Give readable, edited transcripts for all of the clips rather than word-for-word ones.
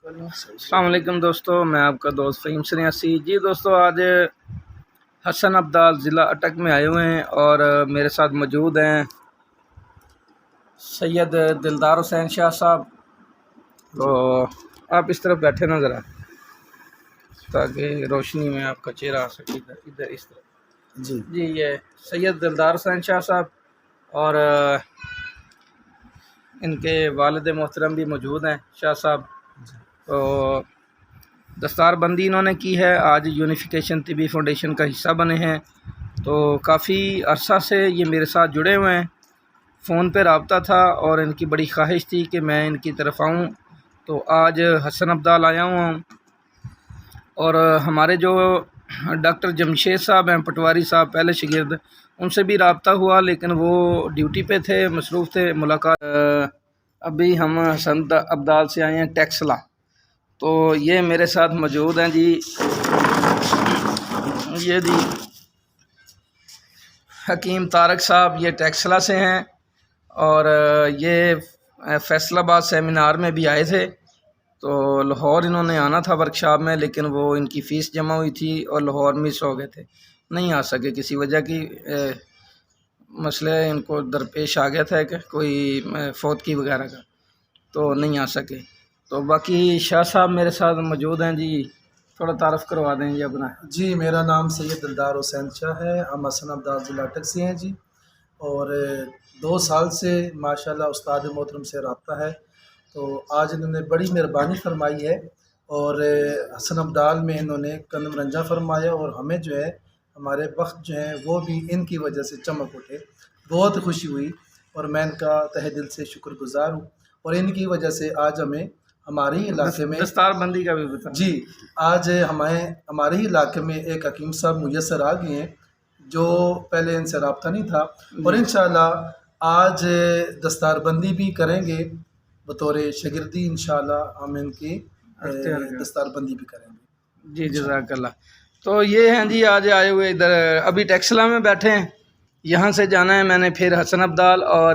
السلام علیکم دوستو، میں آپ کا دوست فہیم سنیاسی جی۔ دوستو آج حسن عبدال ضلع اٹک میں آئے ہوئے ہیں اور میرے ساتھ موجود ہیں سید دلدار حسین شاہ صاحب۔ تو آپ اس طرف بیٹھے نا ذرا تاکہ روشنی میں آپ کا چہرہ آ سکے، ادھر اس طرف جی۔ یہ سید دلدار حسین شاہ صاحب اور ان کے والد محترم بھی موجود ہیں شاہ صاحب۔ تو دستار بندی انہوں نے کی ہے، آج یونیفیکیشن طبی فاؤنڈیشن کا حصہ بنے ہیں۔ تو کافی عرصہ سے یہ میرے ساتھ جڑے ہوئے ہیں، فون پہ رابطہ تھا اور ان کی بڑی خواہش تھی کہ میں ان کی طرف آؤں۔ تو آج حسن عبدال آیا ہوں اور ہمارے جو ڈاکٹر جمشید صاحب ہیں پٹواری صاحب، پہلے شاگرد، ان سے بھی رابطہ ہوا لیکن وہ ڈیوٹی پہ تھے، مصروف تھے۔ ملاقات ابھی ہم حسن عبدال سے آئے ہیں ٹیکسلا۔ تو یہ میرے ساتھ موجود ہیں جی، یہ جی حکیم طارق صاحب، یہ ٹیکسلا سے ہیں اور یہ فیصل آباد سیمینار میں بھی آئے تھے۔ تو لاہور انہوں نے آنا تھا ورکشاپ میں، لیکن وہ ان کی فیس جمع ہوئی تھی اور لاہور مس ہو گئے تھے، نہیں آ سکے، کسی وجہ کی مسئلہ ان کو درپیش آ گیا تھا کہ کوئی فوتگی وغیرہ کا، تو نہیں آ سکے۔ تو باقی شاہ صاحب میرے ساتھ موجود ہیں جی، تھوڑا تعارف کروا دیں جی اپنا۔ جی، میرا نام سید دلدار حسین شاہ ہے، ہم حسن عبدال ضلع اٹک سے ہیں جی، اور 2 سال سے ماشاءاللہ استاد محترم سے رابطہ ہے۔ تو آج انہوں نے بڑی مہربانی فرمائی ہے اور حسن عبدال میں انہوں نے قدم رنجہ فرمایا، اور ہمیں جو ہے ہمارے وقت جو ہیں وہ بھی ان کی وجہ سے چمک اٹھے، بہت خوشی ہوئی اور میں ان کا تہ دل سے شکر گزار ہوں۔ اور ان کی وجہ سے آج ہمیں ہمارے ہی علاقے میں دستار بندی کا بھی بتا جی، آج ہمارے ہی علاقے میں ایک حکیم صاحب میسر آ گئے ہیں جو پہلے ان سے رابطہ نہیں تھا، اور انشاءاللہ آج دستار بندی بھی کریں گے بطور شاگردی، انشاءاللہ ہم ان کی دستار بندی بھی کریں گے جی، جزاک اللہ۔ تو یہ ہیں جی آج آئے ہوئے ادھر، ابھی ٹیکسلا میں بیٹھے ہیں، یہاں سے جانا ہے میں نے پھر حسن عبدال، اور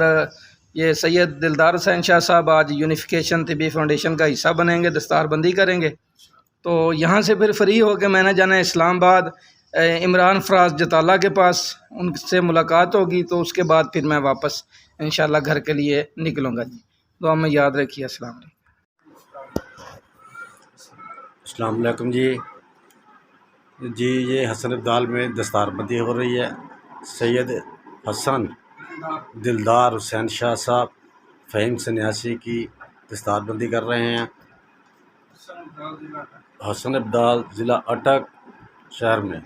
یہ سید دلدار حسین شاہ صاحب آج یونیفیکیشن طبی فاؤنڈیشن کا حصہ بنیں گے، دستار بندی کریں گے۔ تو یہاں سے پھر فری ہو کے میں نے جانا ہے اسلام آباد، عمران فراز جتالہ کے پاس، ان سے ملاقات ہوگی، تو اس کے بعد پھر میں واپس انشاءاللہ گھر کے لیے نکلوں گا جی۔ دعا میں یاد رکھیے۔ السلام علیکم۔ السلام علیکم جی، یہ حسن عبدال میں دستار بندی ہو رہی ہے۔ سید حسن دلدار حسین شاہ صاحب فہیم سنیاسی کی دستار بندی کر رہے ہیں حسن عبدال ضلع اٹک شہر میں۔